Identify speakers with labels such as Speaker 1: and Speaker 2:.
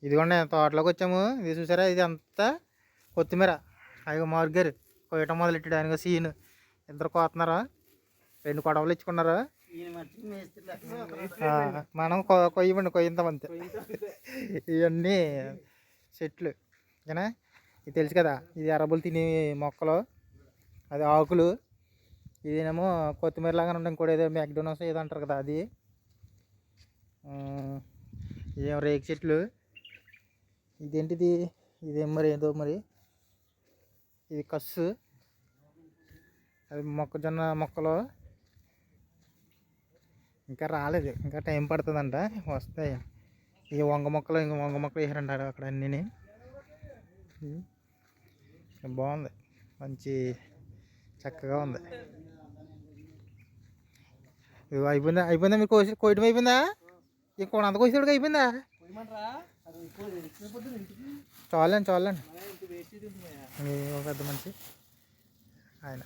Speaker 1: ఇదిగోండి తోటలోకి వచ్చాము. ఇది చూసారా, ఇది అంతా కొత్తిమీర. అవి మార్గారు కొయ్యటం మొదలెట్టాడు ఆయనగా సీన్. ఇద్దరు కోతున్నారా, 2 కొడవలు ఇచ్చుకున్నారు. మనం కొయ్యమండి, కొయ్యంతామంతే. ఇవన్నీ చెట్లు ఓకేనా. ఇది తెలుసు కదా, ఇది అరబులు తినే మొక్కలు, అది ఆకులు. ఇదేమో కొత్తిమీర లాగానే ఉంటాయి. ఇంకోటి ఏదో మ్యాక్డోనల్స్ ఏదో అంటారు కదా అది. ఇదేమో రేగి చెట్లు. ఇదేంటిది, ఇదేం మరి ఏదో మరి, ఇది కస్సు. అది మొక్కజొన్న మొక్కలు. ఇంకా రాలేదు, ఇంకా టైం పడుతుందంట, వస్తాయి. ఈ వంగ మొక్కలు, ఇంకా వంగ మొక్కలు వేసారంటాడు అక్కడ అన్నీ. బాగుంది, మంచి చక్కగా ఉంది. అయిపోయిందా, అయిపోయిందా మీరు కోయటం అయిపోయిందా? ఈ కొనంత కోసేవాడికి అయిపోయిందా? చాలండి చాలండి. ఒక పెద్ద మనిషి ఆయన.